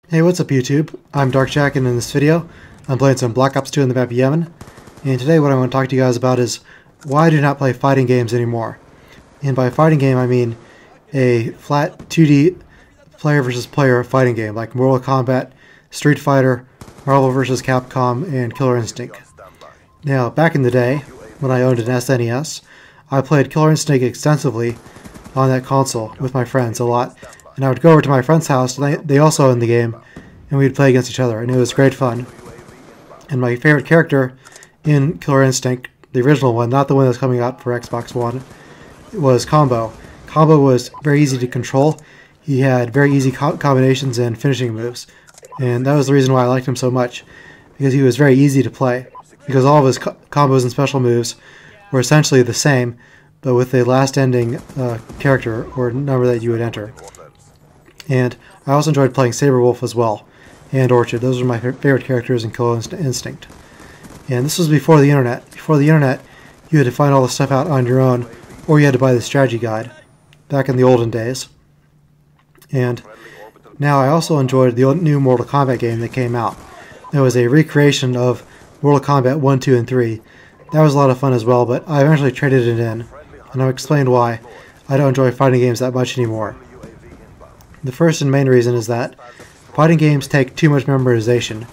Hey, what's up YouTube? I'm Dark Jack, and in this video I'm playing some Black Ops 2 in the map Yemen. And today what I want to talk to you guys about is why I do not play fighting games anymore. And by fighting game I mean a flat 2D player versus player fighting game like Mortal Kombat, Street Fighter, Marvel vs. Capcom, and Killer Instinct. Now, back in the day, when I owned an SNES, I played Killer Instinct extensively on that console with my friends a lot. And I would go over to my friend's house, and they also owned the game, and we'd play against each other, and it was great fun. And my favorite character in Killer Instinct, the original one, not the one that's coming out for Xbox One, was Combo. Combo was very easy to control. He had very easy combinations and finishing moves. And that was the reason why I liked him so much, because he was very easy to play. Because all of his combos and special moves were essentially the same, but with a last ending character or number that you would enter. And I also enjoyed playing Saberwolf as well, and Orchid. Those were my favorite characters in Killer Instinct. And this was before the internet. Before the internet, you had to find all the stuff out on your own, or you had to buy the strategy guide, back in the olden days. And now I also enjoyed the new Mortal Kombat game that came out. It was a recreation of Mortal Kombat 1, 2, and 3. That was a lot of fun as well, but I eventually traded it in, and I'll explain why I don't enjoy fighting games that much anymore. The first and main reason is that fighting games take too much memorization.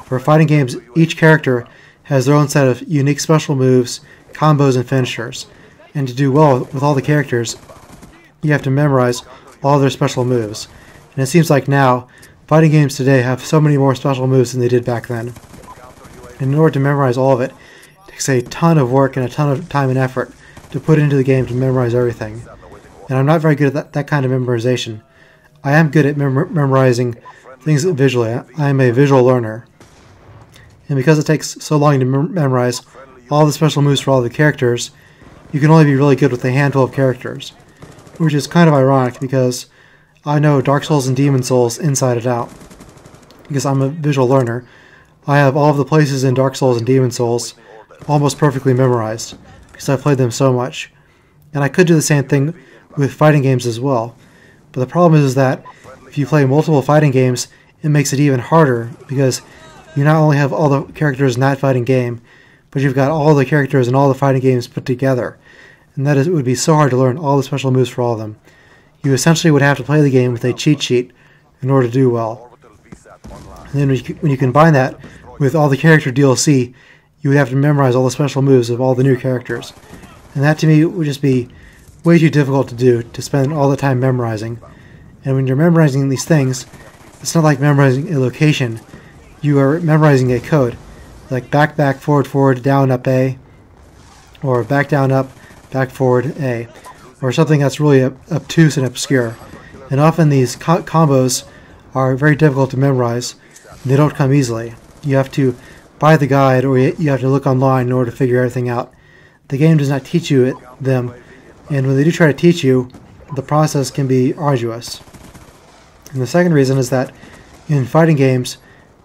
For fighting games, each character has their own set of unique special moves, combos, and finishers. And to do well with all the characters, you have to memorize all their special moves. And it seems like now, fighting games today have so many more special moves than they did back then. And in order to memorize all of it, it takes a ton of work and a ton of time and effort to put into the game to memorize everything. And I'm not very good at that kind of memorization. I am good at memorizing things visually. I am a visual learner. And because it takes so long to memorize all the special moves for all the characters, you can only be really good with a handful of characters. Which is kind of ironic because I know Dark Souls and Demon Souls inside and out. Because I'm a visual learner, I have all of the places in Dark Souls and Demon Souls almost perfectly memorized, because I've played them so much. And I could do the same thing with fighting games as well. But the problem is that if you play multiple fighting games, it makes it even harder, because you not only have all the characters in that fighting game, but you've got all the characters in all the fighting games put together. And it would be so hard to learn all the special moves for all of them. You essentially would have to play the game with a cheat sheet in order to do well. And then when you combine that with all the character DLC, you would have to memorize all the special moves of all the new characters. And that to me would just be way too difficult to do, to spend all the time memorizing. And when you're memorizing these things, it's not like memorizing a location. You are memorizing a code, like back, back, forward, forward, down, up, A, or back, down, up, back, forward, A, or something that's really obtuse and obscure. And often these combos are very difficult to memorize. They don't come easily. You have to buy the guide, or you have to look online in order to figure everything out. The game does not teach you them. And when they do try to teach you, the process can be arduous. And the second reason is that in fighting games,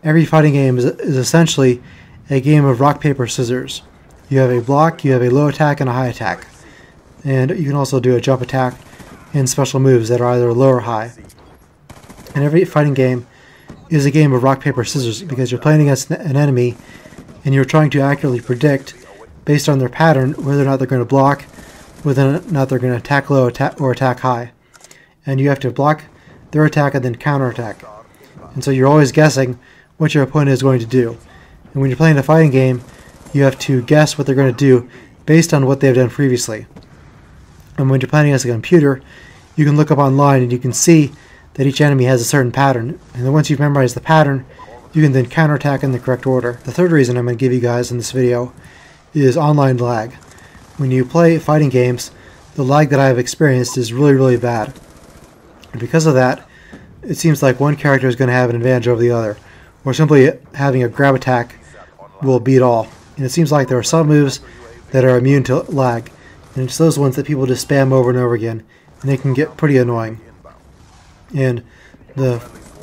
every fighting game is essentially a game of rock, paper, scissors. You have a block, you have a low attack, and a high attack. And you can also do a jump attack and special moves that are either low or high. And every fighting game is a game of rock, paper, scissors, because you're playing against an enemy and you're trying to accurately predict, based on their pattern, whether or not they're going to block, whether or not they're going to attack low or attack high. And you have to block their attack and then counterattack. And so you're always guessing what your opponent is going to do. And when you're playing a fighting game, you have to guess what they're going to do based on what they've done previously. And when you're playing against a computer, you can look up online and you can see that each enemy has a certain pattern. And then once you've memorized the pattern, you can then counterattack in the correct order. The third reason I'm going to give you guys in this video is online lag. When you play fighting games, the lag that I've experienced is really, really bad. And because of that, it seems like one character is going to have an advantage over the other, or simply having a grab attack will beat all. And it seems like there are some moves that are immune to lag, and it's those ones that people just spam over and over again, and they can get pretty annoying. And the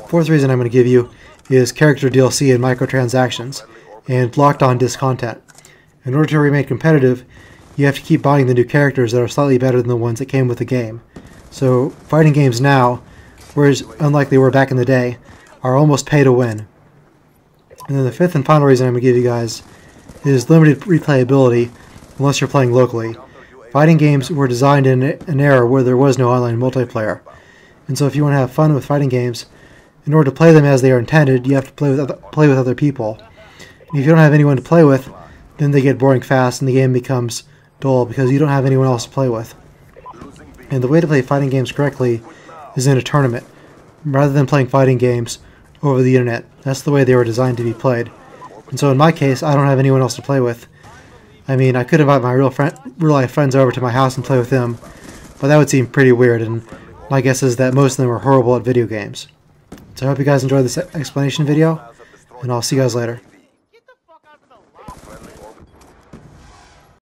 fourth reason I'm going to give you is character DLC and microtransactions, and locked-on disc content. In order to remain competitive, you have to keep buying the new characters that are slightly better than the ones that came with the game. So fighting games now, whereas unlike they were back in the day, are almost pay to win. And then the fifth and final reason I'm going to give you guys is limited replayability unless you're playing locally. Fighting games were designed in an era where there was no online multiplayer. And so if you want to have fun with fighting games, in order to play them as they are intended, you have to play with other people. And if you don't have anyone to play with, then they get boring fast and the game becomes dull because you don't have anyone else to play with. And the way to play fighting games correctly is in a tournament, rather than playing fighting games over the internet. That's the way they were designed to be played. And so in my case, I don't have anyone else to play with. I mean, I could invite my real life friends over to my house and play with them, but that would seem pretty weird, and my guess is that most of them are horrible at video games. So I hope you guys enjoyed this explanation video, and I'll see you guys later.